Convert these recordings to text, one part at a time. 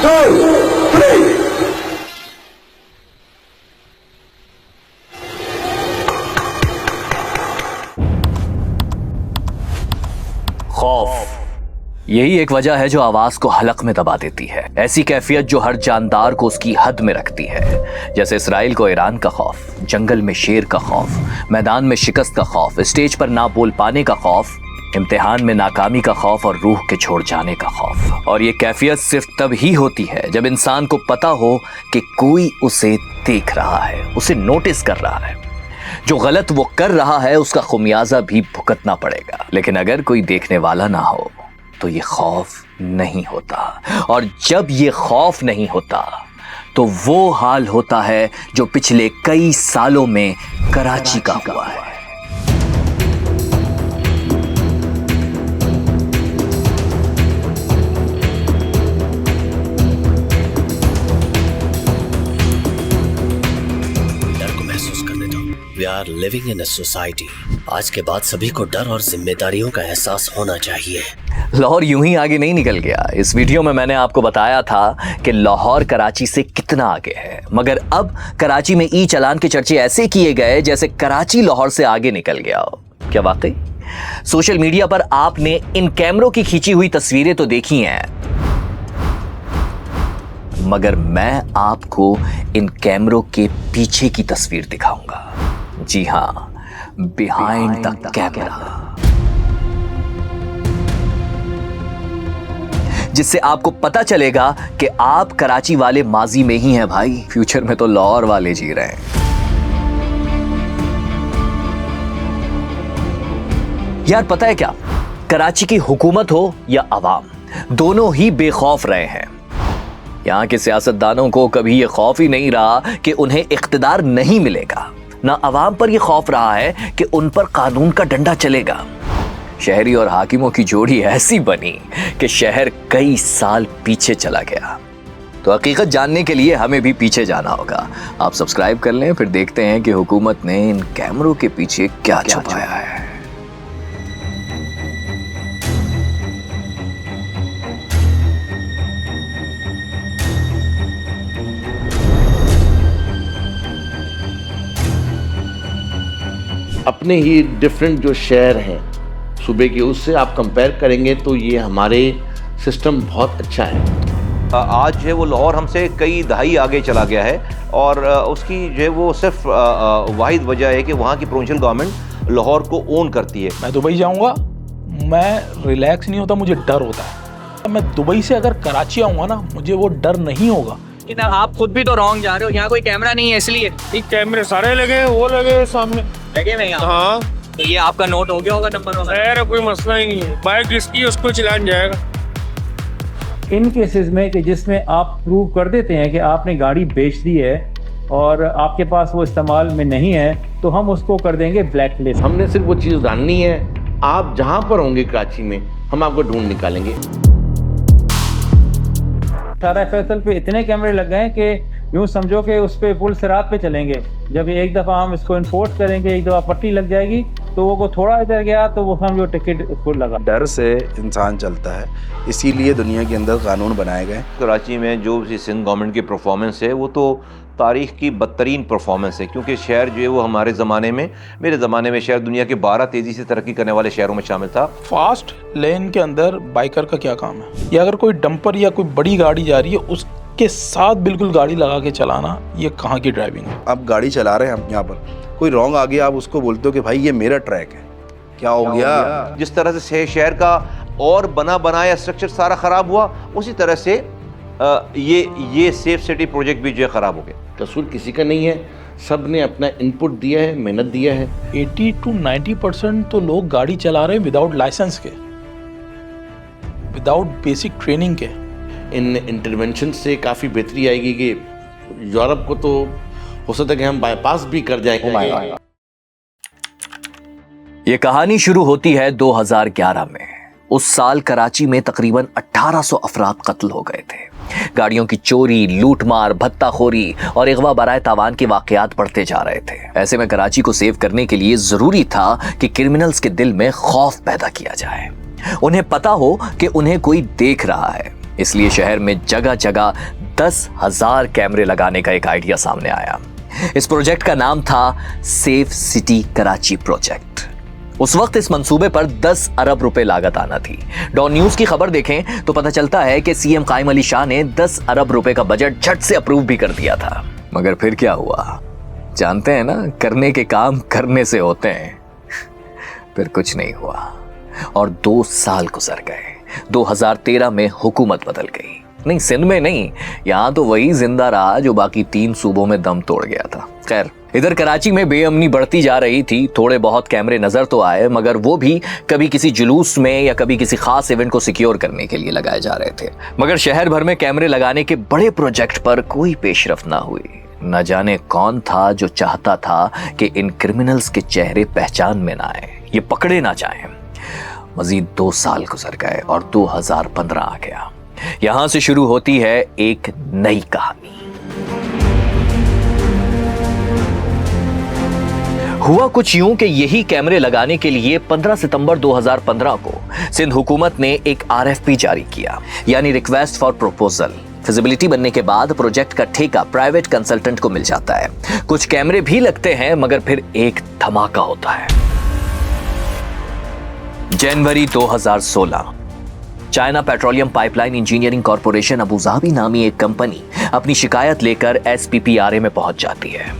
खौफ, यही एक वजह है जो आवाज को हलक में दबा देती है। ऐसी कैफियत जो हर जानदार को उसकी हद में रखती है। जैसे इसराइल को ईरान का खौफ, जंगल में शेर का खौफ, मैदान में शिकस्त का खौफ, स्टेज पर ना बोल पाने का खौफ, इम्तिहान में नाकामी का खौफ और रूह के छोड़ जाने का खौफ। और ये कैफियत सिर्फ तब ही होती है जब इंसान को पता हो कि कोई उसे देख रहा है, उसे नोटिस कर रहा है। जो गलत वो कर रहा है उसका खुमियाजा भी भुगतना पड़ेगा। लेकिन अगर कोई देखने वाला ना हो तो ये खौफ नहीं होता। और जब ये खौफ नहीं होता तो वो हाल होता है जो पिछले कई सालों में कराची का हुआ है। We are living in a society. आज के बाद सभी को डर और जिम्मेदारियों का एहसास होना चाहिए। लाहौर यूं ही आगे नहीं निकल गया। इस वीडियो में मैंने आपको बताया था कि लाहौर कराची से कितना आगे है, मगर अब कराची में ई चालान के चर्चे ऐसे किए गए जैसे कराची लाहौर से आगे निकल गया हो। क्या वाकई? सोशल मीडिया पर आपने इन कैमरों की खींची हुई तस्वीरें तो देखी हैं, मगर मैं आपको इन कैमरों के पीछे की तस्वीर दिखाऊंगा। जी हां, बिहाइंड द कैमरा, जिससे आपको पता चलेगा कि आप कराची वाले माजी में ही हैं भाई, फ्यूचर में तो लाहौर वाले जी रहे हैं। यार पता है क्या, कराची की हुकूमत हो या अवाम, दोनों ही बेखौफ रहे हैं। यहां के सियासतदानों को कभी यह खौफ ही नहीं रहा कि उन्हें इख्तिदार नहीं मिलेगा, ना अवाम पर यह खौफ रहा है कि उन पर कानून का डंडा चलेगा। शहरी और हाकिमों की जोड़ी ऐसी बनी कि शहर कई साल पीछे चला गया। तो हकीकत जानने के लिए हमें भी पीछे जाना होगा। आप सब्सक्राइब कर लें, फिर देखते हैं कि हुकूमत ने इन कैमरों के पीछे क्या छुपाया है। अपने ही डिफरेंट जो शहर हैं सूबे के, उससे आप कंपेयर करेंगे तो ये हमारे सिस्टम बहुत अच्छा है। आज जो है वो लाहौर हमसे कई दहाई आगे चला गया है और उसकी जो है वो सिर्फ वाहिद वजह है कि वहाँ की प्रोविंशियल गवर्नमेंट लाहौर को ओन करती है। मैं दुबई जाऊँगा, मैं रिलैक्स नहीं होता, मुझे डर होता है। मैं दुबई से अगर कराची आऊँगा ना, मुझे वो डर नहीं होगा। आप खुद भी तो रॉन्ग जा रहे हो, यहाँ कोई कैमरा नहीं है इसलिए। कैमरे सारे लगे, वो लगे सामने लगे हुए हैं। हाँ, तो ये आपका नोट हो गया होगा नंबर वगैरह। कोई मसला ही नहीं है, बाइक जिसकी उसको चलान जाएगा। इन केसेस में कि जिसमें आप प्रूव कर देते हैं कि आपने गाड़ी बेच दी है और आपके पास वो इस्तेमाल में नहीं है, तो हम उसको कर देंगे ब्लैक लिस्ट। हमने सिर्फ वो चीज़ जाननी है, आप जहाँ पर होंगे कराची में हम आपको ढूंढ निकालेंगे। 18 फैसल पे इतने कैमरे लग गए कि यूँ समझो कि उस पर पुल सिरात पे चलेंगे। जब एक दफ़ा हम इसको इन्फोर्स करेंगे, एक दफ़ा पट्टी लग जाएगी तो वो थोड़ा इधर गया तो वो समझो टिकट उसको लगा। डर से इंसान चलता है, इसीलिए दुनिया के अंदर कानून बनाए गए। कराची में जो भी सिंध गवर्नमेंट की परफॉर्मेंस है वो तो तारीख़ की बदतरीन परफॉर्मेंस है, क्योंकि शहर जो है वो हमारे ज़माने में, मेरे ज़माने में शहर दुनिया के 12 तेज़ी से तरक्की करने वाले शहरों में शामिल था। फास्ट लेन के अंदर बाइकर का क्या काम है? या अगर कोई डंपर या कोई बड़ी गाड़ी जा रही है उसके साथ बिल्कुल गाड़ी लगा के चलाना, ये कहाँ की ड्राइविंग है? आप गाड़ी चला रहे हैं, हम यहाँ पर कोई रॉन्ग आ गया, आप उसको बोलते हो कि भाई ये मेरा ट्रैक है, क्या हो गया? जिस तरह से शहर का और बना बनाया स्ट्रक्चर सारा ख़राब हुआ, उसी तरह से ये सेफ सिटी प्रोजेक्ट भी जो है ख़राब हो गया। कसूर किसी का नहीं है, सब ने अपना इनपुट दिया है, मेहनत दिया है। 80 to 90% तो लोग गाड़ी चला रहे हैं विदाउट लाइसेंस के, विदाउट बेसिक ट्रेनिंग के। इन इंटरवेंशन से काफ़ी बेहतरी आएगी कि यूरोप को तो हो सकता है कि हम बाईपास भी कर जाएंगे। ये कहानी शुरू होती है 2011 में। उस साल कराची में तकरीबन 1800 अफराद कत्ल हो गए थे। गाड़ियों की चोरी, लूटमार, भत्ताखोरी और अगवा बराए तावान के वाकयात बढ़ते जा रहे थे। ऐसे में कराची को सेव करने के लिए जरूरी था कि क्रिमिनल्स के दिल में खौफ पैदा किया जाए। उन्हें पता हो कि उन्हें कोई देख रहा है। इसलिए शहर में जगह जगह 10,000 कैमरे लगाने का एक आइडिया सामने आया। इस प्रोजेक्ट का नाम था सेफ सिटी कराची प्रोजेक्ट। उस वक्त इस मंसूबे पर 10 अरब रुपए लागत आना थी। डॉन न्यूज की खबर देखें तो पता चलता है कि सीएम कायम अली शाह ने 10 अरब रुपए का बजट झट से अप्रूव भी कर दिया था। मगर फिर क्या हुआ जानते हैं ना, करने के काम करने से होते हैं। फिर कुछ नहीं हुआ और 2 साल गुजर गए। 2013 में हुकूमत बदल गई। नहीं, सिंध में नहीं, यहां तो वही जिंदा रहा जो बाकी 3 सूबों में दम तोड़ गया था। खैर, इधर कराची में बेअमनी बढ़ती जा रही थी। थोड़े बहुत कैमरे नजर तो आए, मगर वो भी कभी किसी जुलूस में या कभी किसी खास इवेंट को सिक्योर करने के लिए लगाए जा रहे थे। मगर शहर भर में कैमरे लगाने के बड़े प्रोजेक्ट पर कोई पेशरफ ना हुई। न जाने कौन था जो चाहता था कि इन क्रिमिनल्स के चेहरे पहचान में ना आए, ये पकड़े ना जाएं। मजीद 2 साल गुजर गए और 2015 आ गया। यहां से शुरू होती है एक नई कहानी। हुआ कुछ यूं कि यही कैमरे लगाने के लिए 15 सितंबर 2015 को सिंध हुकूमत ने एक RFP जारी किया, यानी रिक्वेस्ट फॉर प्रपोजल। फिजिबिलिटी बनने के बाद प्रोजेक्ट का ठेका प्राइवेट कंसल्टेंट को मिल जाता है। कुछ कैमरे भी लगते हैं, मगर फिर एक धमाका होता है। जनवरी 2016, China petroleum pipeline engineering corporation Abu Dhabi नामी एक कंपनी अपनी शिकायत लेकर SPPRA में पहुंच जाती है।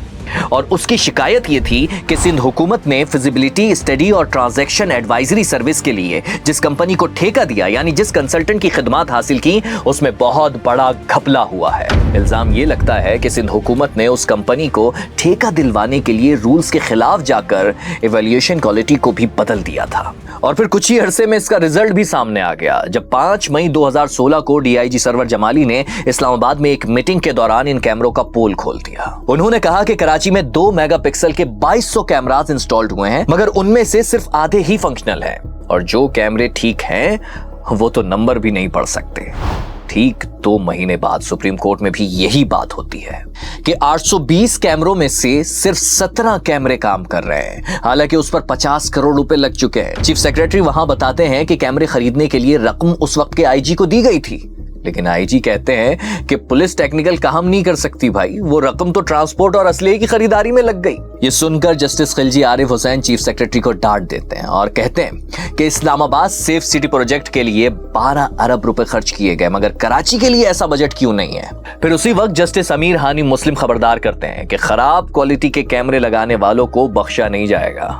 और उसकी शिकायत यह थी कि सिंध हुकूमत ने फिजिबिलिटी स्टडी और ट्रांजैक्शन एडवाइजरी सर्विस के लिए जिस कंपनी को ठेका दिया, यानी जिस कंसल्टेंट की खिदमत हासिल की, उसमें बहुत बड़ा घपला हुआ है। इल्जाम यह लगता है कि सिंध हुकूमत ने उस कंपनी को ठेका दिलवाने के लिए रूल्स के खिलाफ जाकर इवैल्यूएशन क्वालिटी को भी बदल दिया था। और फिर कुछ ही अरसे में इसका रिजल्ट भी सामने आ गया, जब 5 मई 2016 को DIG सरवर जमाली ने इस्लामाबाद में एक मीटिंग के दौरान इन कैमरों का पोल खोल दिया। उन्होंने कहा कि कराची में 2 मेगापिक्सल के 2200 कैमरास इंस्टॉल्ड हुए हैं, मगर उनमें से सिर्फ आधे ही फंक्शनल हैं। और जो कैमरे ठीक हैं वो तो नंबर भी नहीं पढ़ सकते। ठीक 2 महीने बाद सुप्रीम कोर्ट में भी यही बात होती है कि 820 कैमरों में से सिर्फ 17 कैमरे काम कर रहे हैं, हालांकि उस पर 50 करोड़ रुपए लग चुके हैं। चीफ सेक्रेटरी वहां बताते हैं कि कैमरे खरीदने के लिए रकम उस वक्त के IG को दी गई थी, लेकिन IG कहते हैं कि पुलिस टेक्निकल काम नहीं कर सकती भाई, वो रकम तो ट्रांसपोर्ट और असले की खरीदारी में लग गई। ये सुनकर justice Khilji Arif Hussain chief secretary को डांट देते हैं और कहते हैं कि इस्लामाबाद सेफ सिटी प्रोजेक्ट के लिए 12 अरब रुपए खर्च किए गए, मगर कराची के लिए ऐसा बजट क्यों नहीं है। फिर उसी वक्त जस्टिस अमीर हानी मुस्लिम खबरदार करते हैं कि खराब क्वालिटी के कैमरे लगाने वालों को बख्शा नहीं जाएगा।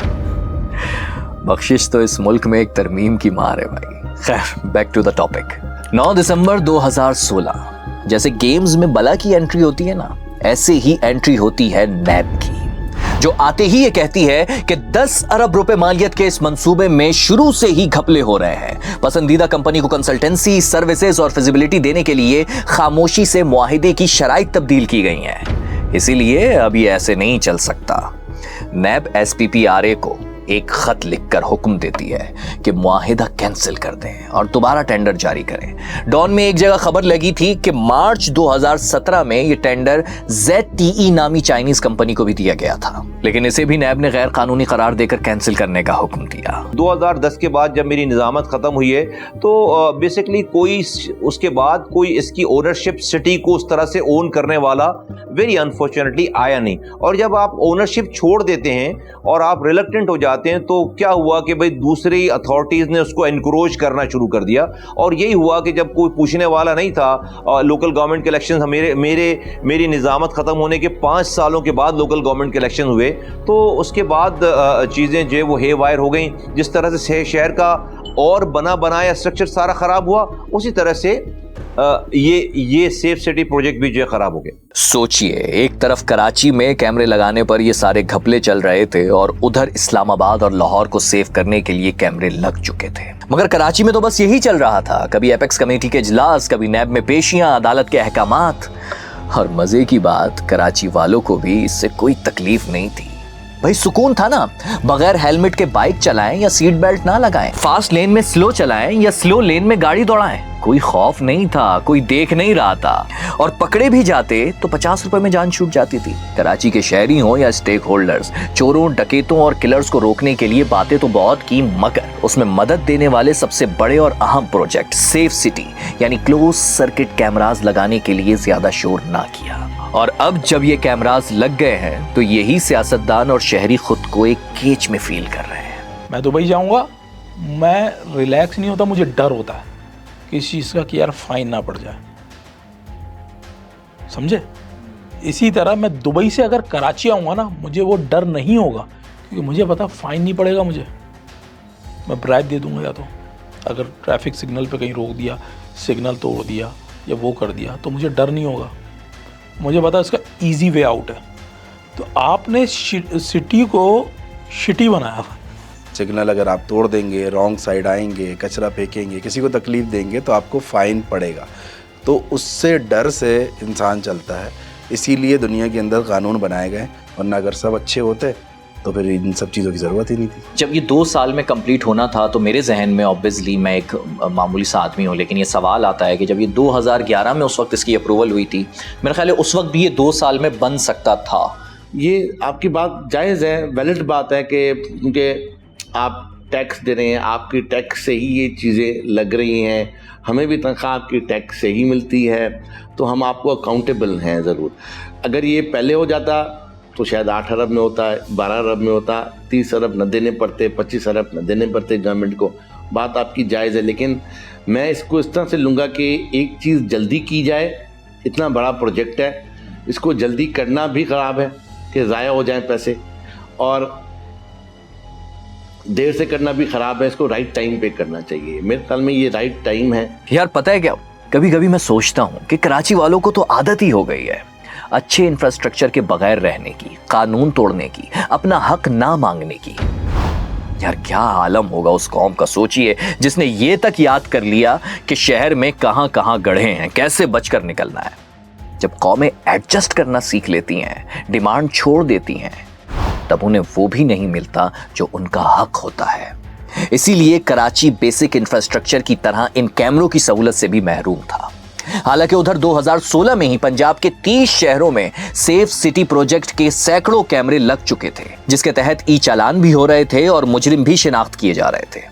बख्शिश तो इस मुल्क में एक तरमीम की मार है भाई। खैर, बैक टू द टॉपिक। 9 दिसंबर 2016, जैसे गेम्स में बला की एंट्री होती है ना, ऐसे ही एंट्री होती है नैब की, जो आते ही ये कहती है कि 10 अरब रुपए मालियत के इस मंसूबे में शुरू से ही घपले हो रहे हैं। पसंदीदा कंपनी को कंसल्टेंसी सर्विसेज और फिजिबिलिटी देने के लिए खामोशी से मुआहिदे की शराइत तब्दील की गई हैं, इसीलिए अब ये ऐसे नहीं चल सकता। नैब SPPRA को एक खत लिखकर हुक्म देती है कि मुआहिदा कैंसिल कर दें और दोबारा टेंडर जारी करें। डॉन में एक जगह खबर लगी थी कि मार्च 2017 में यह टेंडर ZTE नामी चाइनीज कंपनी को भी दिया गया था, लेकिन इसे भी नैब ने गैर कानूनी करार देकर कैंसिल करने का हुक्म दिया। 2010 के बाद जब मेरी निजामत खत्म हुई है तो बेसिकली कोई उसके बाद कोई इसकी ओनरशिप सिटी को उस तरह से ओन करने वाला वेरी अनफॉर्चुनेटली आया नहीं। और जब आप ओनरशिप छोड़ देते हैं और आप रिलक्टेंट हो जाते हैं तो क्या हुआ कि भाई दूसरी अथॉरिटीज ने उसको एनकरेज करना शुरू कर दिया। और यही हुआ कि जब कोई पूछने वाला नहीं था, लोकल गवर्नमेंट के इलेक्शन मेरी निजामत खत्म होने के 5 सालों के बाद लोकल गवर्नमेंट के इलेक्शन हुए, तो उसके बाद चीज़ें जो वो हे वायर हो गई। जिस तरह से शहर का और बनाया स्ट्रक्चर सारा खराब हुआ, उसी तरह से ये सेफ सिटी प्रोजेक्ट भी जो है खराब हो गया। सोचिए, एक तरफ कराची में कैमरे लगाने पर ये सारे घपले चल रहे थे और उधर इस्लामाबाद और लाहौर को सेफ करने के लिए कैमरे लग चुके थे। मगर कराची में तो बस यही चल रहा था, कभी एपेक्स कमेटी के इजलास, कभी नैब में पेशियां, अदालत के अहकामात। और मजे की बात, कराची वालों को भी इससे कोई तकलीफ नहीं थी। भाई सुकून था ना, बगैर हेलमेट के बाइक चलाएं या सीट बेल्ट ना लगाएं, फास्ट लेन में स्लो चलाएं या स्लो लेन में गाड़ी दौड़ाएं, कोई खौफ नहीं था, कोई देख नहीं रहा था। और पकड़े भी जाते तो 50 रुपए में जान छूट जाती थी। कराची के शहरी हो या स्टेक होल्डर्स, चोरों, डकैतों और किलर्स को रोकने के लिए बातें तो बहुत की, मगर उसमें मदद देने वाले सबसे बड़े और अहम प्रोजेक्ट सेफ सिटी यानी क्लोज सर्किट कैमरास लगाने के लिए ज्यादा शोर ना किया। और अब जब ये कैमरास लग गए हैं तो यही सियासतदान और शहरी खुद को एक केज में फील कर रहे हैं। मैं दुबई जाऊंगा, मैं रिलैक्स नहीं होता, मुझे डर होता है किस चीज़ का कि यार फाइन ना पड़ जाए, समझे। इसी तरह मैं दुबई से अगर कराची आऊँगा ना, मुझे वो डर नहीं होगा क्योंकि मुझे पता फाइन नहीं पड़ेगा मुझे, मैं ब्राइब दे दूंगा। या तो अगर ट्रैफिक सिग्नल पे कहीं रोक दिया, सिग्नल तोड़ दिया या वो कर दिया तो मुझे डर नहीं होगा, मुझे पता इसका इजी वे आउट है। तो आपने सिटी को शिटी बनाया। सिग्नल अगर आप तोड़ देंगे, रॉन्ग साइड आएंगे, कचरा फेंकेंगे, किसी को तकलीफ देंगे तो आपको फ़ाइन पड़ेगा। तो उससे डर से इंसान चलता है, इसीलिए दुनिया के अंदर कानून बनाए गए, वरना अगर सब अच्छे होते तो फिर इन सब चीज़ों की ज़रूरत ही नहीं थी। जब ये 2 साल में कंप्लीट होना था तो मेरे जहन में ऑब्वियसली मैं एक मामूली सा आदमी हूँ, लेकिन ये सवाल आता है कि जब ये 2011 में उस वक्त इसकी अप्रूवल हुई थी, मेरे ख्याल है उस वक्त भी ये 2 साल में बन सकता था। ये आपकी बात जायज़ है, वैलिड बात है कि क्योंकि आप टैक्स दे रहे हैं, आपकी टैक्स से ही ये चीज़ें लग रही हैं, हमें भी तनख्वाह आपकी टैक्स से ही मिलती है, तो हम आपको अकाउंटेबल हैं ज़रूर। अगर ये पहले हो जाता तो शायद 8 अरब में होता है, 12 अरब में होता, 30 अरब न देने पड़ते, 25 अरब न देने पड़ते गवर्नमेंट को। बात आपकी जायज़ है, लेकिन मैं इसको इस तरह से लूँगा कि एक चीज़ जल्दी की जाए। इतना बड़ा प्रोजेक्ट है, इसको जल्दी करना भी ख़राब है कि ज़ाया हो जाए पैसे, और देर से करना भी ख़राब है। इसको राइट टाइम पे करना चाहिए, मेरे ख्याल में ये राइट टाइम है। यार पता है क्या, कभी कभी मैं सोचता हूँ कि कराची वालों को तो आदत ही हो गई है अच्छे इंफ्रास्ट्रक्चर के बगैर रहने की, कानून तोड़ने की, अपना हक ना मांगने की। यार क्या आलम होगा उस कौम का, सोचिए, जिसने ये तक याद कर लिया कि शहर में कहां कहां गड्ढे हैं, कैसे बचकर निकलना है। जब कौमें एडजस्ट करना सीख लेती हैं, डिमांड छोड़ देती हैं, तब उन्हें वो भी नहीं मिलता जो उनका हक होता है। इसीलिए कराची बेसिक इंफ्रास्ट्रक्चर की तरह इन कैमरों की सहूलत से भी महरूम था। हालांकि उधर 2016 में ही पंजाब के 30 शहरों में सेफ सिटी प्रोजेक्ट के सैकड़ों कैमरे लग चुके थे, जिसके तहत ई चालान भी हो रहे थे और मुजरिम भी शिनाख्त किए जा रहे थे।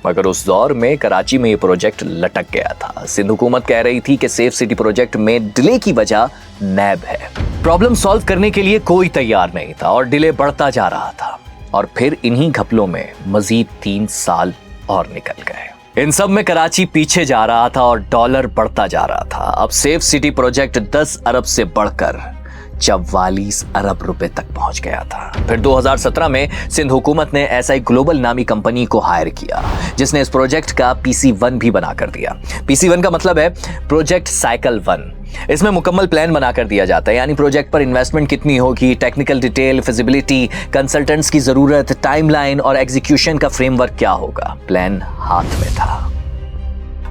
मगर उस दौर में कराची में ये प्रोजेक्ट लटक गया था। सिंध हुकूमत कह रही थी कि सेफ सिटी प्रोजेक्ट में डिले की वजह नैब है। प्रॉब्लम सॉल्व करने के लिए कोई तैयार नहीं था और डिले बढ़ता जा रहा था। और फिर इन्हीं घपलों में मजीद 3 साल और निकल गए। इन सब में कराची पीछे जा रहा था और डॉलर बढ़ता जा रहा था। अब सेफ सिटी प्रोजेक्ट 10 अरब से बढ़कर 44 अरब रुपए तक पहुंच गया था। फिर 2017 में सिंध हुकूमत ने ऐसा एक ग्लोबल नामी कंपनी को हायर किया, जिसने इस प्रोजेक्ट का PC1 भी बना कर दिया। PC1 का मतलब है प्रोजेक्ट साइकिल 1। इसमें मुकम्मल प्लान बना कर दिया जाता है, यानी प्रोजेक्ट पर इन्वेस्टमेंट कितनी होगी, टेक्निकल डिटेल, फिजिबिलिटी, कंसल्टेंट्स की जरूरत, टाइमलाइन और एग्जीक्यूशन का फ्रेमवर्क क्या होगा। प्लान हाथ में था,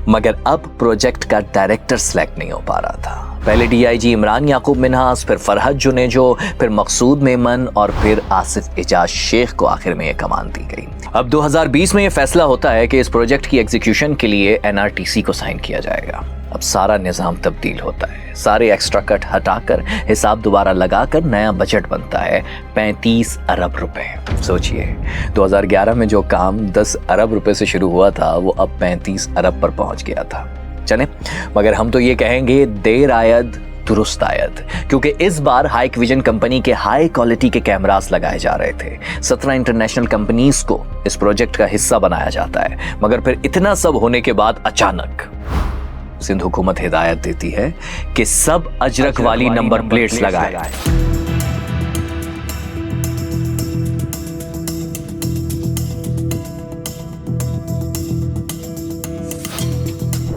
मगर अब प्रोजेक्ट का डायरेक्टर सिलेक्ट नहीं हो पा रहा था। पहले DIG इमरान याकूब मिन्हास, फिर फरहद जुनेजो, फिर मकसूद मेमन और फिर आसिफ एजाज शेख को आखिर में यह कमान दी गई। अब 2020 में यह फैसला होता है कि इस प्रोजेक्ट की एग्जीक्यूशन के लिए NRTC को साइन किया जाएगा। अब सारा निज़ाम तब्दील होता है, सारे एक्स्ट्रा कट हटाकर हिसाब दोबारा लगाकर नया बजट बनता है 35 अरब रुपए। सोचिए 2011 में जो काम 10 अरब रुपए से शुरू हुआ था वो अब 35 अरब पर पहुंच गया था। चले, मगर हम तो ये कहेंगे देर आयद दुरुस्त आयद, क्योंकि इस बार हाइक विजन कंपनी के हाई क्वालिटी के कैमरास लगाए जा रहे थे। 17 इंटरनेशनल कंपनीज को इस प्रोजेक्ट का हिस्सा बनाया जाता है। मगर फिर इतना सब होने के बाद अचानक सिंध हुकूमत हिदायत देती है कि सब अजरक वाली नंबर प्लेट्स लगाए।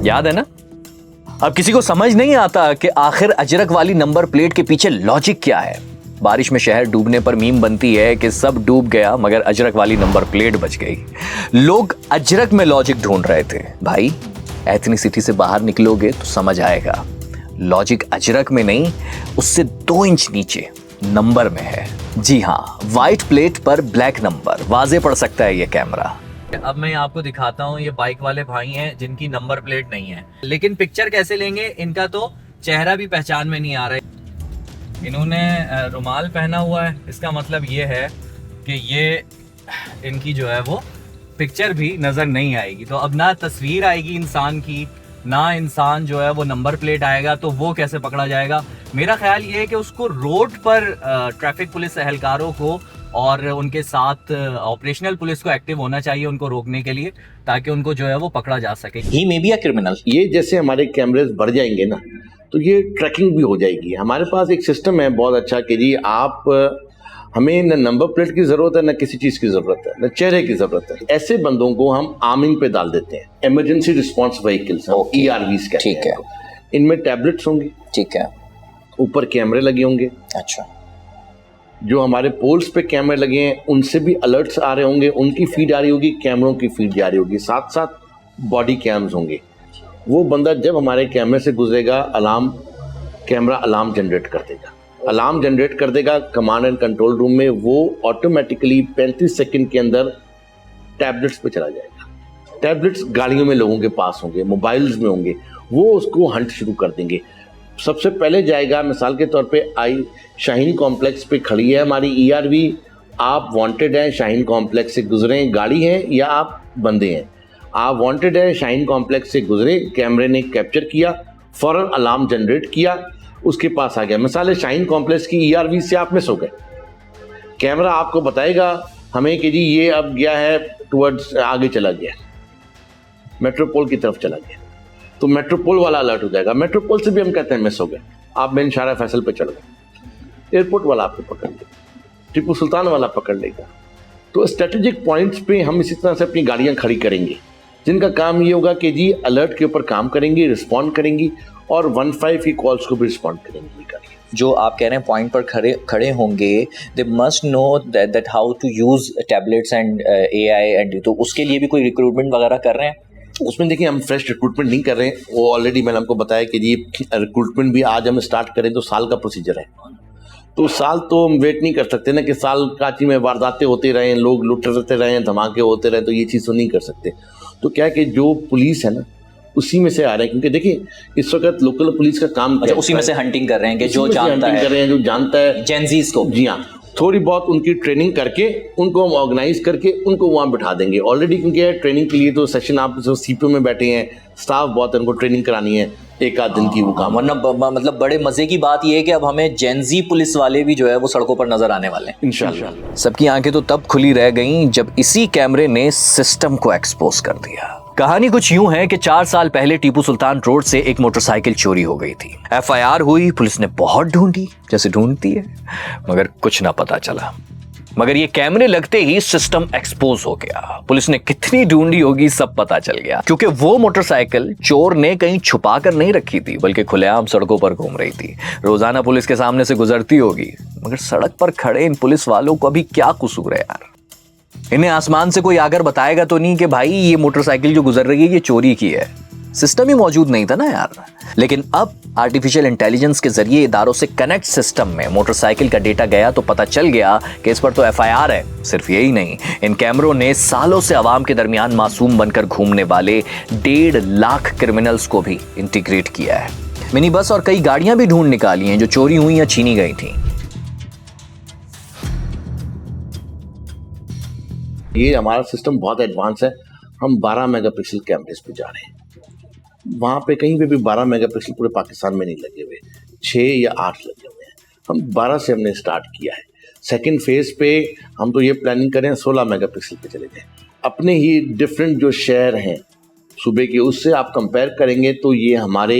याद है ना? अब किसी को समझ नहीं आता कि आखिर अजरक वाली नंबर प्लेट के पीछे लॉजिक क्या है। बारिश में शहर डूबने पर मीम बनती है कि सब डूब गया मगर अजरक वाली नंबर प्लेट बच गई। लोग अजरक में लॉजिक ढूंढ रहे थे। भाई एथनिसिटी से बाहर निकलोगे तो समझ आएगा, लॉजिक अजरक में नहीं, उससे 2 इंच नीचे नंबर में है। जी हाँ, व्हाइट प्लेट पर ब्लैक नंबर, वाजे पड़ सकता है ये कैमरा। अब मैं आपको दिखाता हूँ, ये बाइक वाले भाई हैं जिनकी नंबर प्लेट नहीं है, लेकिन पिक्चर कैसे लेंगे, इनका तो चेहरा भी पहचान में नहीं आ रहा है। इन्होंने रुमाल पहना हुआ है, इसका मतलब ये है कि ये इनकी जो है वो पिक्चर भी नज़र नहीं आएगी। तो अब ना तस्वीर आएगी इंसान की, ना इंसान जो है वो नंबर प्लेट आएगा, तो वो कैसे पकड़ा जाएगा। मेरा ख्याल ये है कि उसको रोड पर ट्रैफिक पुलिस एहलकारों को और उनके साथ ऑपरेशनल पुलिस को एक्टिव होना चाहिए उनको रोकने के लिए, ताकि उनको जो है वो पकड़ा जा सके। ही मे बी अ क्रिमिनल। ये जैसे हमारे कैमरेज बढ़ जाएंगे ना, तो ये ट्रैकिंग भी हो जाएगी। हमारे पास एक सिस्टम है बहुत अच्छा कि जी आप हमें न नंबर प्लेट की जरूरत है, न किसी चीज की जरूरत है, न चेहरे की जरूरत है। ऐसे बंदों को हम आर्मिंग पे डाल देते हैं, इमरजेंसी रिस्पांस व्हीकल्स, ERVs कहते हैं। ठीक है। इनमें टैबलेट्स होंगी, ठीक है, ऊपर कैमरे लगे होंगे। अच्छा, जो हमारे पोल्स पे कैमरे लगे हैं उनसे भी अलर्ट्स आ रहे होंगे, उनकी फीड आ रही होगी, कैमरों की फीड जा रही होगी, साथ साथ बॉडी कैम्स होंगे। वो बंदा जब हमारे कैमरे से गुजरेगा, कैमरा अलार्म जनरेट कर देगा, अलार्म जनरेट कर देगा कमांड एंड कंट्रोल रूम में। वो ऑटोमेटिकली 35 सेकंड के अंदर टैबलेट्स पे चला जाएगा। टैबलेट्स गाड़ियों में लोगों के पास होंगे, मोबाइल्स में होंगे, वो उसको हंट शुरू कर देंगे। सबसे पहले जाएगा, मिसाल के तौर पे शाहीन कॉम्प्लेक्स पे खड़ी है हमारी ERV, आप वांटेड हैं, शाहीन कॉम्प्लेक्स से गुजरे, गाड़ी है या आप बंदे हैं, आप वांटेड हैं, शाहीन कॉम्प्लेक्स से गुजरे, कैमरे ने कैप्चर किया, फौरन अलार्म जनरेट किया, उसके पास आ गया। मिसाल है शाहीन कॉम्प्लेक्स की ERV से आप मिस हो गए, कैमरा आपको बताएगा हमें कि जी ये अब गया है टुवर्ड्स, आगे चला गया, मेट्रोपोल की तरफ चला गया, तो मेट्रोपोल वाला अलर्ट हो जाएगा। मेट्रोपोल से भी हम कहते हैं मिस हो गए, आप मेन शारा फैसल पे चढ़ गए, एयरपोर्ट वाला आपको पकड़ लेगा, टीपू सुल्तान वाला पकड़ लेगा। तो स्ट्रेटेजिक पॉइंट्स पे हम इसी तरह से अपनी गाड़ियां खड़ी करेंगे, जिनका काम ये होगा कि जी अलर्ट के ऊपर काम करेंगी, रिस्पॉन्ड करेंगी और 15 की कॉल्स को भी रिस्पॉन्ड करेंगी गाड़ियां। जो आप कह रहे हैं पॉइंट पर खड़े होंगे, they must know that how to use tablets and AI and, तो उसके लिए भी कोई रिक्रूटमेंट वगैरह कर रहे हैं? उसमें देखिए हम फ्रेश रिक्रूटमेंट नहीं कर रहे हैं, वो ऑलरेडी मैंने आपको बताया कि जी रिक्रूटमेंट भी आज हम स्टार्ट करें तो साल का प्रोसीजर है। तो साल तो हम वेट नहीं कर सकते ना कि साल कराची में वारदातें होती रहें, लोग लुटते रहें, धमाके होते रहें, तो ये चीज़ तो नहीं कर सकते। तो क्या कि जो पुलिस है ना उसी में से आ रहे हैं, क्योंकि देखिए इस वक्त लोकल पुलिस का काम अच्छा, उसी में से हंटिंग कर रहे हैं कि जो जानता है, कर रहे हैं, जो जानता है जेनजीज को। जी हाँ, थोड़ी बहुत उनकी ट्रेनिंग करके उनको हम ऑर्गेनाइज करके उनको वहाँ बिठा देंगे ऑलरेडी, क्योंकि ट्रेनिंग के लिए तो सेशन आप जो CPO में बैठे हैं, स्टाफ बहुत है, उनको ट्रेनिंग करानी है एक आध दिन की, वो काम। वरना मतलब बड़े मजे की बात यह है कि अब हमें जेनजी पुलिस वाले भी जो है वो सड़कों पर नजर आने वाले हैं इंशाल्लाह। सबकी आंखें तो तब खुली रह गईं जब इसी कैमरे ने सिस्टम को एक्सपोज कर दिया। कहानी कुछ यूं है कि 4 साल पहले टीपू सुल्तान रोड से एक मोटरसाइकिल चोरी हो गई थी। FIR हुई, पुलिस ने बहुत ढूंढी जैसे ढूंढती है, मगर कुछ ना पता चला। मगर ये कैमरे लगते ही सिस्टम एक्सपोज हो गया। पुलिस ने कितनी ढूंढी होगी सब पता चल गया, क्योंकि वो मोटरसाइकिल चोर ने कहीं छुपा कर नहीं रखी थी, बल्कि खुलेआम सड़कों पर घूम रही थी। रोजाना पुलिस के सामने से गुजरती होगी, मगर सड़क पर खड़े इन पुलिस वालों को अभी क्या कसूर है यार। इन्हें आसमान से कोई आकर बताएगा तो नहीं कि भाई ये मोटरसाइकिल जो गुजर रही है ये चोरी की है। सिस्टम ही मौजूद नहीं था ना यार। लेकिन अब आर्टिफिशियल इंटेलिजेंस के जरिए इदारों से कनेक्ट सिस्टम में मोटरसाइकिल का डेटा गया तो पता चल गया कि इस पर तो FIR है। सिर्फ यही नहीं, इन कैमरों ने सालों से आवाम के दरमियान मासूम बनकर घूमने वाले 1.5 लाख क्रिमिनल्स को भी इंटीग्रेट किया है। मिनी बस और कई गाड़ियां भी ढूंढ निकाली हैं जो चोरी हुई या छीनी गई थी। ये हमारा सिस्टम बहुत एडवांस है। हम 12 मेगापिक्सल कैमरेज पे जा रहे हैं। वहाँ पे कहीं पे भी 12 मेगापिक्सल पूरे पाकिस्तान में नहीं लगे हुए, 6 या 8 लगे हुए हैं। हम 12 से हमने स्टार्ट किया है। सेकंड फेज पे हम तो ये प्लानिंग करें 16 मेगापिक्सल पे चले जाएं। अपने ही डिफरेंट जो शहर हैं सूबे के, उससे आप कंपेयर करेंगे तो ये हमारे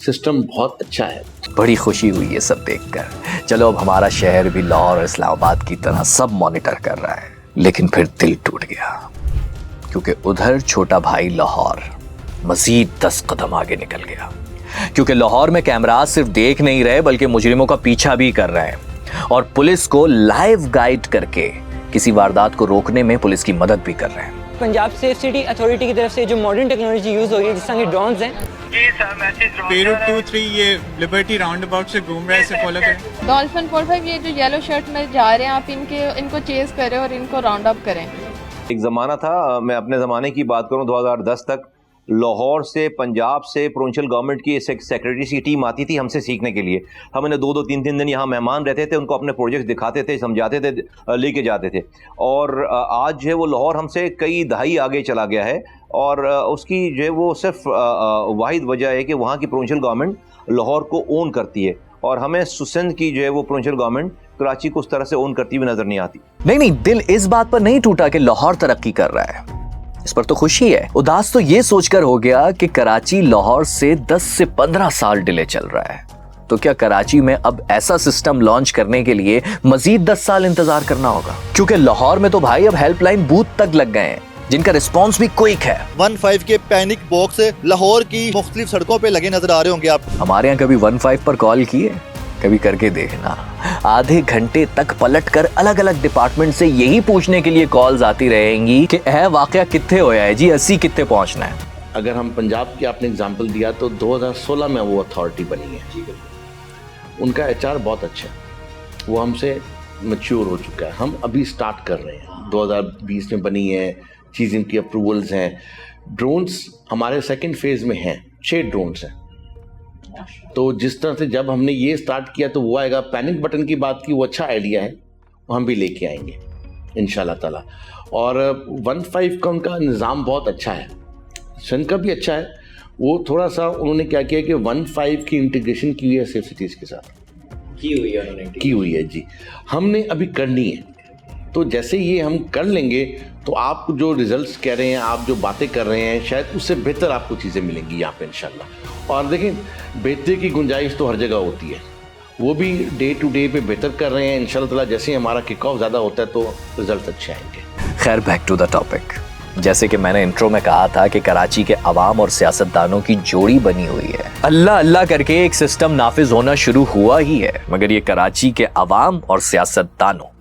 सिस्टम बहुत अच्छा है। बड़ी खुशी हुई ये सब देखकर। चलो अब हमारा शहर भी लाहौर और इस्लामाबाद की तरह सब मॉनिटर कर रहा है। लेकिन फिर दिल टूट गया, क्योंकि उधर छोटा भाई लाहौर मजीद 10 कदम आगे निकल गया। क्योंकि लाहौर में कैमरास सिर्फ देख नहीं रहे बल्कि मुजरिमों का पीछा भी कर रहे हैं और पुलिस को लाइव गाइड करके किसी वारदात को रोकने में पुलिस की मदद भी कर रहे हैं। पंजाब सेफ सिटी अथॉरिटी की तरफ से जो मॉडर्न टेक्नोलॉजी यूज़ हो रही है, जिस तरह के ड्रोन्स हैं। पेरू 2-3 ये लिबर्टी राउंड अबाउट से घूम रहा है, इसे फॉलो करें। डॉल्फिन 45 ये जो येलो शर्ट में जा रहे हैं, आप इनको चेज करें और इनको राउंड अप करें। एक ज़माना था, मैं अपने ज़माने की बात करूं 2010 तक, लाहौर से, पंजाब से प्रोविंशियल गवर्नमेंट की सेक्रेटरी की टीम आती थी हमसे सीखने के लिए। हम इन्हें 2-2, 3-3 दिन यहाँ मेहमान रहते थे, उनको अपने प्रोजेक्ट दिखाते थे, समझाते थे, लेके जाते थे। और आज जो है वो लाहौर हमसे कई दहाई आगे चला गया है। और उसकी जो है वो सिर्फ वाहिद वजह है कि वहाँ की प्रोविंशियल गवर्नमेंट लाहौर को ओन करती है, और हमें सिंध की जो है वो प्रोविंशियल गवर्नमेंट कराची को उस तरह से ओन करती हुई नजर नहीं आती। नहीं, दिल इस बात पर नहीं टूटा कि लाहौर तरक्की कर रहा है, इस पर तो खुशी है। उदास तो ये सोचकर हो गया कि कराची लाहौर से 10 से 15 साल डिले चल रहा है। तो क्या कराची में अब ऐसा सिस्टम लॉन्च करने के लिए मजीद 10 साल इंतजार करना होगा? क्योंकि लाहौर में तो भाई अब हेल्पलाइन बूथ तक लग गए हैं, जिनका रिस्पॉन्स भी क्विक है। 15 के पैनिक बॉक्स लाहौर की मुख्तलिफ सड़कों पे लगे नजर आ रहे होंगे आप। हमारे यहाँ कभी 15 पर कॉल किए? कभी करके देखना। आधे घंटे तक पलटकर अलग अलग डिपार्टमेंट से यही पूछने के लिए कॉल्स आती रहेंगी कि वाकया कितने होया है जी, 80 कितने पहुंचना है। अगर हम पंजाब की आपने एग्जांपल दिया तो 2016 में वो अथॉरिटी बनी है। उनका HR बहुत अच्छा है, वो हमसे मैच्योर हो चुका है। हम अभी स्टार्ट कर रहे हैं, 2020 में बनी है, चीज़ की अप्रूवल्स हैं। ड्रोन्स हमारे सेकेंड फेज में हैं, 6 ड्रोन्स हैं। तो जिस तरह से जब हमने ये स्टार्ट किया तो वो आएगा। पैनिक बटन की बात की, वो अच्छा आइडिया है, वो हम भी लेके आएंगे इंशाल्लाह ताला। और 15 का उनका निज़ाम बहुत अच्छा है, सिंध का भी अच्छा है। वो थोड़ा सा उन्होंने क्या किया कि 15 की इंटीग्रेशन की हुई है सेफ सिटीज़ के साथ, की हुई है उन्होंने, की हुई है जी। हमने अभी करनी है, तो जैसे ये हम कर लेंगे तो आप जो रिजल्ट्स कह रहे हैं, आप जो बातें कर रहे हैं, शायद उससे बेहतर आपको चीज़ें मिलेंगी यहाँ पे इंशाल्लाह। और देखें, बेहतरी की गुंजाइश तो हर जगह होती है, वो भी डे टू डे पे बेहतर कर रहे हैं इंशाल्लाह ताला। जैसे ही हमारा किक ऑफ ज़्यादा होता है तो रिजल्ट अच्छे आएंगे। खैर, बैक टू द टॉपिक। जैसे कि मैंने इंट्रो में कहा था कि कराची के अवाम और सियासतदानों की जोड़ी बनी हुई है। अल्लाह अल्लाह करके एक सिस्टम नाफिज होना शुरू हुआ ही है, मगर ये कराची के अवाम और सियासतदानों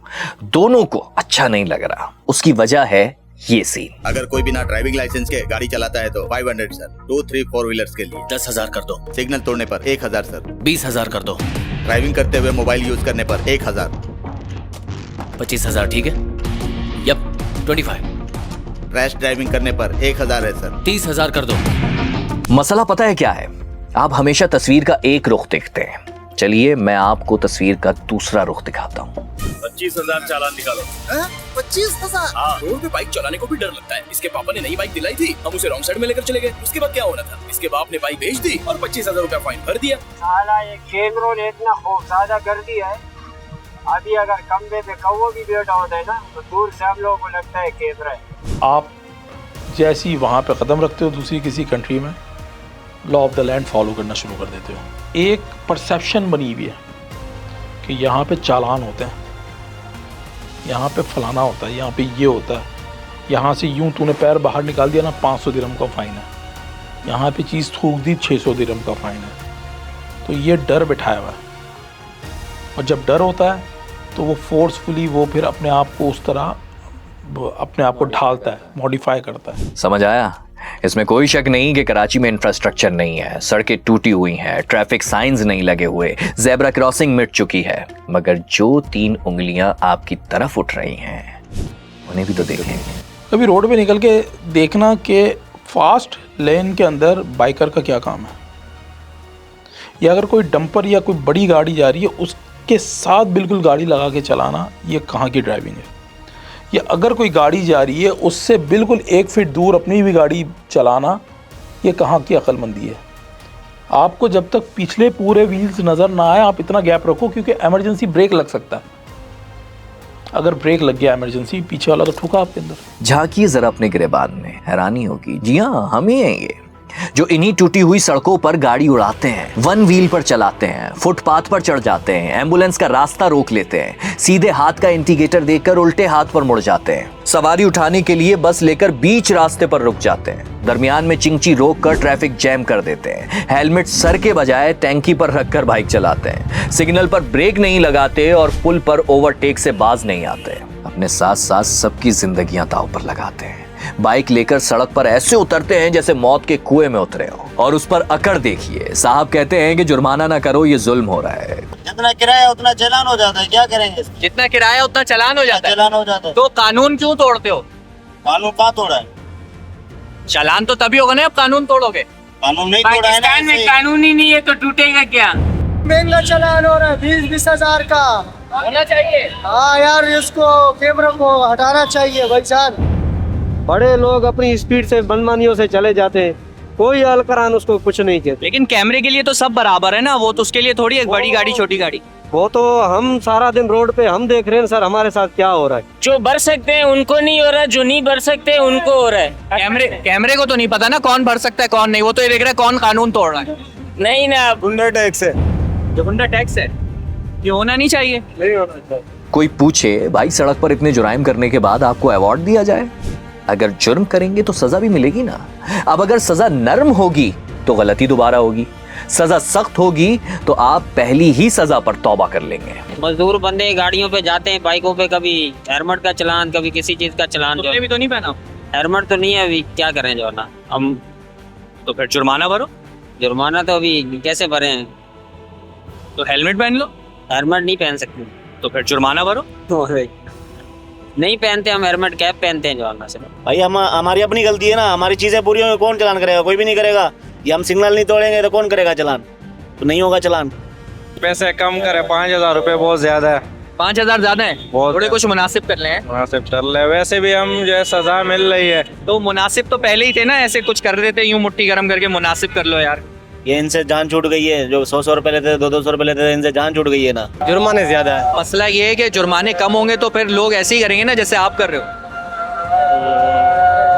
दोनों को अच्छा नहीं लग रहा। उसकी वजह है ये सीन। अगर कोई बिना ड्राइविंग लाइसेंस के गाड़ी चलाता है तो 500 सर। 2-3 4 व्हीलर्स के लिए 10,000 कर दो। सिग्नल तोड़ने पर 1,000 सर। 20,000 कर दो। ड्राइविंग करते हुए मोबाइल यूज करने पर 1,000। 25,000 ठीक है? यप 25। रैश ड्राइविंग करने पर 1,000 है सर। 30,000 कर दो। मसला पता है क्या है? आप हमेशा तस्वीर का एक रुख देखते हैं, चलिए मैं आपको तस्वीर का दूसरा रुख दिखाता हूँ। 25,000 चालान निकालो। 25,000? रोड पे बाइक चलाने को भी डर लगता है। इसके पापा ने नई बाइक दिलाई थी, हम उसे रॉन्ग साइड में लेकर चले गए। उसके बाद क्या होना था? इसके बाप ने बाइक बेच दी और 25,000 रुपया फाइन भर दिया। साला ये कैमरों ने इतना खौफज़दा कर दिया है, अभी अगर कमरे पे कौवा भी बैठा होता है ना तो दूर से हम लोगों को लगता है कैमरा है। आप जैसी वहाँ पे कदम रखते हो दूसरी किसी कंट्री में, law of the land follow करना शुरू कर देते हो। एक परसेप्शन बनी हुई है कि यहाँ पे चालान होते हैं, यहाँ पे फलाना होता है, यहाँ पे ये होता है, यहाँ से यूं तूने पैर बाहर निकाल दिया ना 500 दिरहम का फ़ाइन है, यहाँ पे चीज़ थूक दी 600 दिरहम का फ़ाइन है। तो ये डर बिठाया हुआ है, और जब डर होता है तो वो फोर्सफुली वो फिर अपने आप को उस तरह अपने आप को ढालता है, मॉडिफाई करता है। समझ आया? इसमें कोई शक नहीं कि कराची में इंफ्रास्ट्रक्चर नहीं है, सड़कें टूटी हुई हैं, ट्रैफिक साइंस नहीं लगे हुए, ज़ेब्रा क्रॉसिंग मिट चुकी है, मगर जो 3 उंगलियां आपकी तरफ उठ रही हैं उन्हें भी तो देखें। कभी रोड पे निकल के देखना कि फास्ट लेन के अंदर बाइकर का क्या काम है, या अगर कोई डंपर या कोई बड़ी गाड़ी जा रही है उसके साथ बिल्कुल गाड़ी लगा के चलाना, ये कहाँ की ड्राइविंग है? या अगर कोई गाड़ी जा रही है उससे बिल्कुल 1 फीट दूर अपनी भी गाड़ी चलाना, ये कहाँ की अक्लमंदी है? आपको जब तक पिछले पूरे व्हील्स नज़र ना आए आप इतना गैप रखो, क्योंकि इमरजेंसी ब्रेक लग सकता है। अगर ब्रेक लग गया इमरजेंसी, पीछे वाला तो ठुका आपके अंदर। झांकिए जरा अपने गिरेबान में, हैरानी होगी। जी हाँ, हम ही हैं ये जो इन्हीं टूटी हुई सड़कों पर गाड़ी उड़ाते हैं, 1 व्हील पर चलाते हैं, फुटपाथ पर चढ़ जाते हैं, एम्बुलेंस का रास्ता रोक लेते हैं, सीधे हाथ का इंडिकेटर देकर उल्टे हाथ पर मुड़ जाते हैं, सवारी उठाने के लिए बस लेकर बीच रास्ते पर रुक जाते हैं, दरमियान में चिंची रोक कर ट्रैफिक जैम कर देते हैं, हेलमेट सर के बजाय टैंकी पर रखकर बाइक चलाते हैं, सिग्नल पर ब्रेक नहीं लगाते और पुल पर ओवरटेक से बाज नहीं आते, अपने साथ साथ सबकी जिंदगियां दांव पर लगाते हैं। बाइक लेकर सड़क पर ऐसे उतरते हैं जैसे मौत के कुएं में उतरे हो। और उस पर अकड़ देखिए, साहब कहते हैं कि जुर्माना ना करो, ये जुल्म हो रहा है। जितना किराया उतना चालान हो जाता है, क्या करेंगे? जितना किराया उतना चालान हो जाता है। चालान हो जाता है तो कानून क्यों तोड़ते हो? कानून कहाँ तोड़ा है? चालान तो तभी होगा ना अब कानून तोड़ोगे। कानून नहीं तोड़ा है ना। पाकिस्तान में कानून ही नहीं है तो टूटेगा क्या? महंगा चालान हो रहा है, 20-20 हजार का होना चाहिए। हाँ यार, इसको कैमरा को हटाना चाहिए भाईजान। बड़े लोग अपनी स्पीड से मनमानियों से चले जाते हैं, कोई अलकरान उसको कुछ नहीं कहते। लेकिन कैमरे के लिए तो सब बराबर है ना, वो तो उसके लिए थोड़ी एक बड़ी गाड़ी छोटी गाड़ी। वो तो हम सारा दिन रोड पे हम देख रहे हैं सर, हमारे साथ क्या हो रहा है। जो भर सकते हैं उनको नहीं हो रहा, जो नहीं भर सकते उनको हो रहा है। कैमरे को तो नहीं पता ना कौन भर सकता है कौन नहीं, वो तो ये देख रहा है कौन कानून तोड़ रहा है। नहीं ना, गुंडा टैक्स है। जो गुंडा टैक्स है ये होना नहीं चाहिए। नहीं होना चाहिए। कोई पूछे भाई सड़क पर इतने जुराइम करने के बाद आपको अवार्ड दिया जाए? अगर जुर्म करेंगे तो सजा भी मिलेगी ना। अब अगर सजा नरम होगी तो गलती दोबारा होगी, सजा सख्त होगी तो आप पहली ही सजा पर तौबा कर लेंगे। मजदूर बंदे गाड़ियों पे जाते हैं, बाइकों पे, कभी हेलमेट का चलान, कभी किसी चीज का चलान। तुमने भी तो नहीं पहना? हेलमेट तो नहीं है अभी, क्या करें जो ना हम। तो फिर जुर्माना भरो। जुर्माना तो अभी कैसे भरे हैं? तो हेलमेट पहन लो। हेलमेट नहीं पहन सकते तो फिर जुर्माना भरो। नहीं पहनते हम हेलमेट, कैप पहनते हैं जो ना से। भाई हमारी अपनी गलती है ना, हमारी चीजें पूरी होंगी, कौन चलान करेगा? कोई भी नहीं करेगा। ये हम सिग्नल नहीं तोड़ेंगे तो कौन करेगा चलान? तो नहीं होगा चलान। पैसे कम करे, 5,000 रुपए बहुत ज्यादा है। 5,000 ज्यादा है? थोड़े कुछ मुनासिब कर ले। मुनासिब कर ले, वैसे भी हम जो है सजा मिल रही है तो मुनासिब तो पहले ही थे ना, ऐसे कुछ कर देते यूं मुट्ठी गर्म करके मुनासिब कर लो यार। ये इनसे जान छूट गई है, जो 100 रुपए लेते थे, 200 रुपए लेते थे, इनसे जान छूट गई है ना। जुर्माने ज्यादा है। मसला ये है कि जुर्माने कम होंगे तो फिर लोग ऐसे ही करेंगे ना जैसे आप कर रहे हो।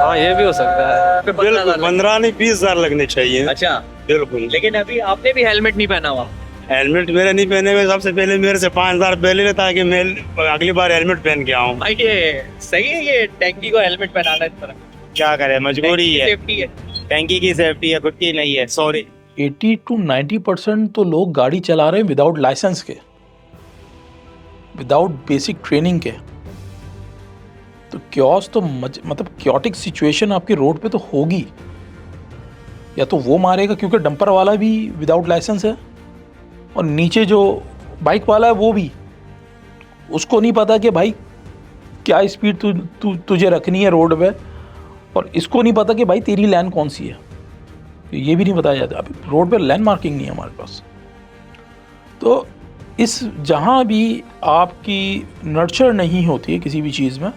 हाँ ये भी हो सकता है। बिल्कुल 15 नहीं 20,000 लगने चाहिए। अच्छा बिल्कुल। लेकिन अभी आपने भी हेलमेट नहीं पहना हुआ। हेलमेट मेरे नहीं पहने हुए, सबसे पहले मेरे से 5,000 पहले ले, ताकि मैं अगली बार हेलमेट पहन के आऊँ। भाई ये सही है, ये टैंकी को हेलमेट पहनाना इस तरह। क्या करे, मजबूरी है। सेफ्टी है, टैंकी की सेफ्टी है, खुद की नहीं है। सॉरी। 80 to 90% तो लोग गाड़ी चला रहे हैं विदाउट लाइसेंस के, विदाउट बेसिक ट्रेनिंग के। तो क्योस तो मतलब क्योटिक सिचुएशन आपके रोड पे तो होगी। या तो वो मारेगा क्योंकि डंपर वाला भी विदाउट लाइसेंस है, और नीचे जो बाइक वाला है वो भी, उसको नहीं पता कि भाई क्या स्पीड तुझे रखनी है रोड पे, और इसको नहीं पता कि भाई तेरी लाइन कौन सी है, ये भी नहीं बताया जाता। अभी रोड पे लाइन मार्किंग नहीं है हमारे पास। तो इस जहाँ भी आपकी नर्चर नहीं होती है किसी भी चीज़ में,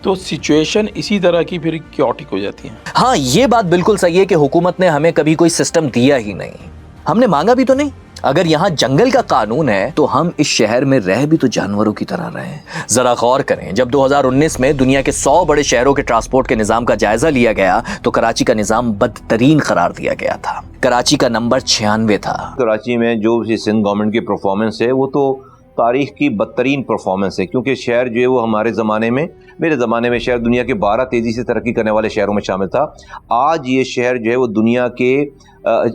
तो सिचुएशन इसी तरह की फिर क्योटिक हो जाती है। हाँ, ये बात बिल्कुल सही है कि हुकूमत ने हमें कभी कोई सिस्टम दिया ही नहीं, हमने मांगा भी तो नहीं। अगर यहाँ जंगल का कानून है तो हम इस शहर में रह भी तो जानवरों की तरह रहे। जरा गौर करें, जब 2019 में दुनिया के 100 बड़े शहरों के ट्रांसपोर्ट के निजाम का जायजा लिया गया तो कराची का निजाम बदतरीन करार दिया गया था। कराची का नंबर 96 था। कराची में जो सिंध गवर्नमेंट की परफॉर्मेंस है वो तो तारीख की बदतरीन परफॉर्मेंस है, क्योंकि शहर जो है वो हमारे ज़माने में, मेरे ज़माने में शहर दुनिया के 12 तेज़ी से तरक्की करने वाले शहरों में शामिल था। आज ये शहर जो है वो दुनिया के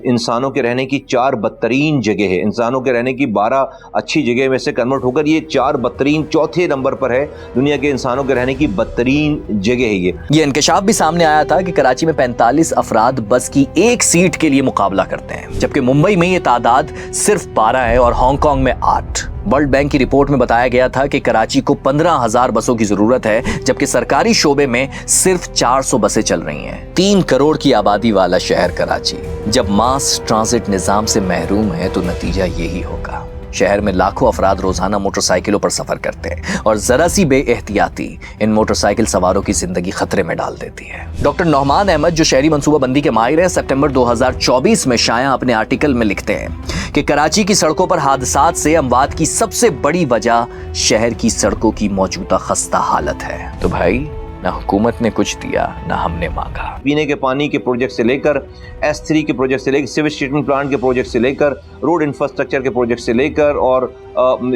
इंसानों के रहने की 4 बदतरीन जगह है। इंसानों के रहने की 12 अच्छी जगह में से कन्वर्ट होकर ये 4 बदतरीन चौथे नंबर पर है। दुनिया के इंसानों के रहने की बदतरीन जगह है ये इंकशाफ भी सामने आया था कि कराची में 45 अफराद बस की एक सीट के लिए मुकाबला करते हैं, जबकि मुंबई में ये तादाद सिर्फ 12 है और हांगकांग में 8। वर्ल्ड बैंक की रिपोर्ट में बताया गया था कि कराची को 15,000 बसों की जरूरत है, जबकि सरकारी शोबे में सिर्फ 400 बसें चल रही हैं। 3 करोड़ की आबादी वाला शहर कराची जब मास ट्रांजिट निजाम से महरूम है तो नतीजा यही होगा। शहर में लाखों अफराद रोजाना मोटरसाइकिलों पर सफर करते हैं और जरा सी बेएहतियाती इन मोटरसाइकिल सवारों की जिंदगी खतरे में डाल देती है। डॉक्टर नौमान अहमद, जो शहरी मंसूबाबंदी के माहिर हैं, सितंबर 2024 में शाया अपने आर्टिकल में लिखते हैं कि कराची की सड़कों पर हादसात से अमवात की सबसे बड़ी वजह शहर की सड़कों की मौजूदा खस्ता हालत है। तो भाई, ना हुकूमत ने कुछ दिया ना हमने मांगा। पीने के पानी के प्रोजेक्ट से लेकर S3 के प्रोजेक्ट से लेकर सीवेज ट्रीटमेंट प्लांट के प्रोजेक्ट से लेकर रोड इंफ्रास्ट्रक्चर के प्रोजेक्ट से लेकर और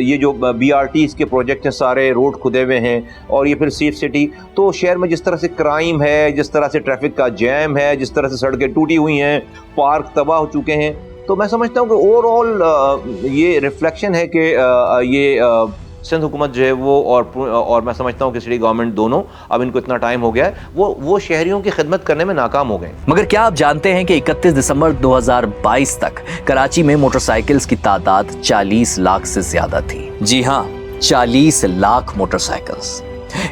ये जो BRTs के प्रोजेक्ट हैं, सारे रोड खुदे हुए हैं, और ये फिर सेफ सिटी। तो शहर में जिस तरह से क्राइम है, जिस तरह से ट्रैफिक का जैम है, जिस तरह से सड़कें टूटी हुई हैं, पार्क तबाह हो चुके हैं, तो मैं समझता हूँ कि ओवरऑल ये रिफ्लेक्शन है कि ये सिंध हुकूमत जो है वो और मैं समझता हूँ कि सिटी गवर्नमेंट दोनों, अब इनको इतना टाइम हो गया है, वो शहरियों की खिदमत करने में नाकाम हो गए। मगर क्या आप जानते हैं कि 31 दिसंबर 2022 तक कराची में मोटरसाइकिल्स की तादाद 40 लाख से ज्यादा थी। जी हाँ, 40 लाख मोटरसाइकिल्स।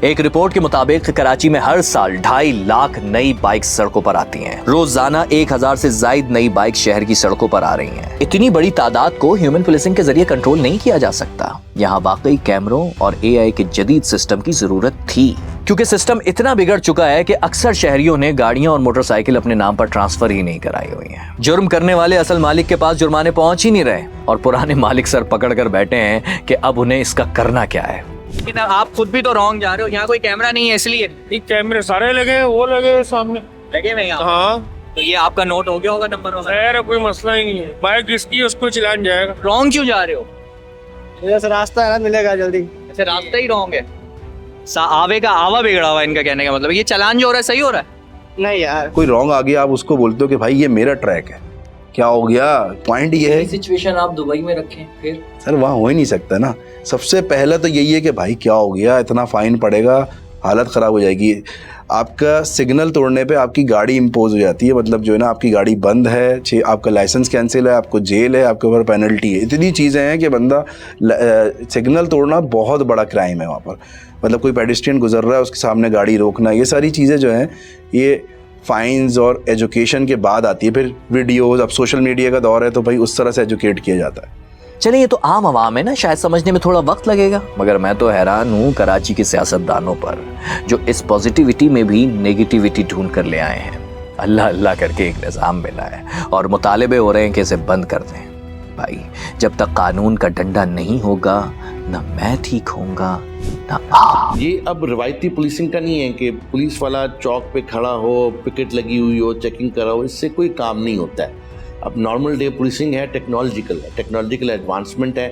एक रिपोर्ट के मुताबिक कराची में हर साल 2.5 लाख नई बाइक सड़कों पर आती हैं। रोजाना 1000 से ज्यादा नई बाइक शहर की सड़कों पर आ रही हैं। इतनी बड़ी तादाद को ह्यूमन पुलिसिंग के जरिए कंट्रोल नहीं किया जा सकता। यहाँ वाकई कैमरों और एआई के जदीद सिस्टम की जरूरत थी, क्योंकि सिस्टम इतना बिगड़ चुका है कि अक्सर शहरियों ने गाड़ियां और मोटरसाइकिल अपने नाम पर ट्रांसफर ही नहीं कराई हुई हैं। जुर्म करने वाले असल मालिक के पास जुर्माने पहुंच ही नहीं रहे और पुराने मालिक सर पकड़ कर बैठे हैं कि अब उन्हें इसका करना क्या है। लेकिन आप खुद भी तो रॉन्ग जा रहे हो, यहाँ कोई कैमरा नहीं है इसलिए। कैमरे सारे लगे, वो लगे सामने लगे हुए यहाँ। हाँ, तो ये आपका नोट हो गया होगा नंबर वगैरह? खैर कोई मसला ही नहीं है, बाइक जिसकी उसको चलान जाएगा। रॉन्ग क्यों जा रहे हो? जैसे रास्ता है ना मिलेगा जल्दी। अच्छा, रास्ता ही रॉन्ग है। आवे का आवा बिगड़ा हुआ, इनका कहने का मतलब। ये चलान जो हो रहा है सही हो रहा है? नहीं यार, कोई रॉन्ग आ गया, आप उसको बोलते हो कि भाई ये मेरा ट्रैक है, क्या हो गया? पॉइंट ये है, सिचुएशन आप दुबई में रखें फिर सर वहाँ हो ही नहीं सकता ना। सबसे पहले तो यही है कि भाई क्या हो गया, इतना फाइन पड़ेगा, हालत ख़राब हो जाएगी। आपका सिग्नल तोड़ने पे आपकी गाड़ी इम्पोज हो जाती है, मतलब जो है ना आपकी गाड़ी बंद है, आपका लाइसेंस कैंसिल है, आपको जेल है, आपके ऊपर पेनल्टी है। इतनी चीज़ें हैं कि बंदा सिग्नल तोड़ना बहुत बड़ा क्राइम है वहाँ पर। मतलब कोई पेडिस्ट्रियन गुजर रहा है, उसके सामने गाड़ी रोकना, ये सारी चीज़ें जो हैं ये फाइन्स और एजुकेशन के बाद आती है। फिर वीडियोज़, अब सोशल मीडिया का दौर है तो भाई उस तरह से एजुकेट किया जाता है। चलिए, ये तो आम आवाम है ना, शायद समझने में थोड़ा वक्त लगेगा, मगर मैं तो हैरान हूँ कराची के सियासतदानों पर जो इस पॉजिटिविटी में भी नेगेटिविटी ढूंढ कर ले आए हैं। अल्लाह अल्लाह करके एक निज़ाम मिला है और मुतालिबे हो रहे हैं कि इसे बंद कर दें। भाई, जब तक कानून का डंडा नहीं होगा ना मैं ठीक होऊंगा ना आप। ये अब रवायती पुलिसिंग का नहीं है कि पुलिस वाला चौक पे खड़ा हो, पिकेट लगी हुई हो, चेकिंग करा हो, इससे कोई काम नहीं होता है। अब नॉर्मल डे पुलिसिंग है, टेक्नोलॉजिकल एडवांसमेंट है,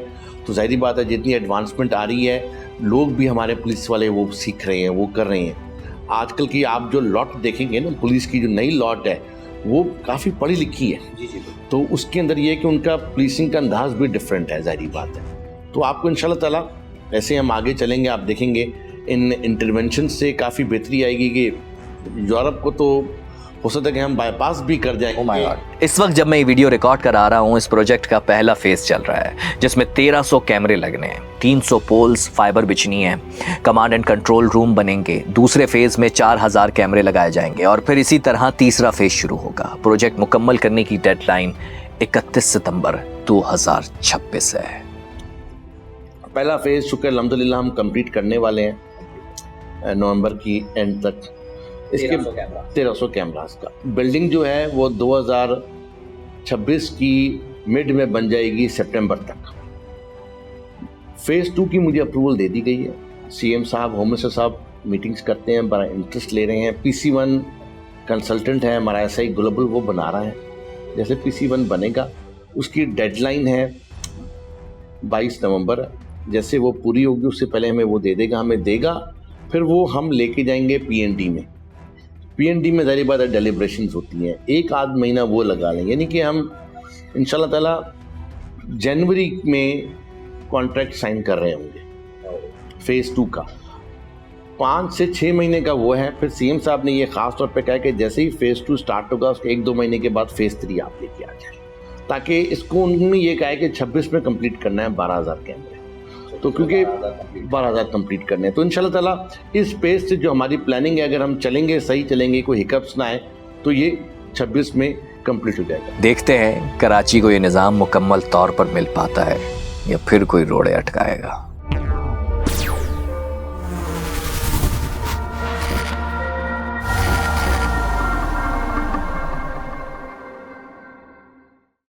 तो जाहिर बात है जितनी एडवांसमेंट आ रही है लोग भी हमारे पुलिस वाले वो सीख रहे हैं, वो कर रहे हैं। आजकल की आप जो लॉट देखेंगे ना, पुलिस की जो नई लॉट है वो काफ़ी पढ़ी लिखी है। तो उसके अंदर ये है कि उनका पुलिसिंग का अंदाज भी डिफरेंट है, जाहिर बात है। तो आपको इंशाल्लाह ताला ऐसे हम आगे चलेंगे, आप देखेंगे इन इंटरवेंशन से काफ़ी बेहतरी आएगी कि यूरोप को तो हो सकता है कि हम बाईपास भी कर जाएंगे। इस वक्त जब मैं ये वीडियो रिकॉर्ड करा रहा हूँ, इस प्रोजेक्ट का पहला फेज चल रहा है जिसमें 1300 कैमरे लगने हैं, 300 पोल्स फाइबर बिछनी है, कमांड एंड कंट्रोल रूम बनेंगे। दूसरे फेज में 4000 कैमरे लगाए जाएंगे और फिर इसी तरह तीसरा फेज शुरू होगा। प्रोजेक्ट मुकम्मल करने की डेडलाइन 31 सितंबर 2026 है। पहला फेज शुक्र अल्हम्दुलिल्लाह हम कंप्लीट करने वाले हैं नवंबर की एंड तक। इसके 1300 कैमरास का बिल्डिंग जो है वो 2026 की मिड में बन जाएगी, सितंबर तक। फेज़ 2 की मुझे अप्रूवल दे दी गई है। सीएम साहब, होम मिनिस्टर साहब मीटिंग्स करते हैं, बड़ा इंटरेस्ट ले रहे हैं। PC1 कंसल्टेंट है हमारा SI ग्लोबल, वो बना रहा है। जैसे PC1 बनेगा उसकी डेडलाइन है 22 नवंबर। जैसे वो पूरी होगी उससे पहले हमें वो दे देगा, हमें देगा, फिर वो हम लेके जाएंगे PND में। PND में ज़ाहिर बात है डेलिब्रेशंस होती हैं, 1 आध महीना वो लगा लेंगे, यानी कि हम इंशाल्लाह ताला जनवरी में कॉन्ट्रैक्ट साइन कर रहे होंगे फेज़ 2 का। 5 से 6 महीने का वो है। फिर CM साहब ने ये ख़ास तौर पे कहा कि जैसे ही फेज़ 2 स्टार्ट होगा उसके 1-2 महीने के बाद फेज़ 3 आप लेके आ जाए, ताकि इसको उन्होंने ये कहा है कि 26 में कंप्लीट करना है 12,000 कैमरे। तो क्योंकि 12,000 कंप्लीट करने हैं, तो इंशाल्लाह ताला इस पेस से जो हमारी प्लानिंग है, अगर हम चलेंगे, सही चलेंगे, कोई हिकअप्स ना आए, तो ये 26 में कंप्लीट हो जाएगा। देखते हैं कराची को ये निज़ाम मुकम्मल तौर पर मिल पाता है या फिर कोई रोड़े अटकाएगा।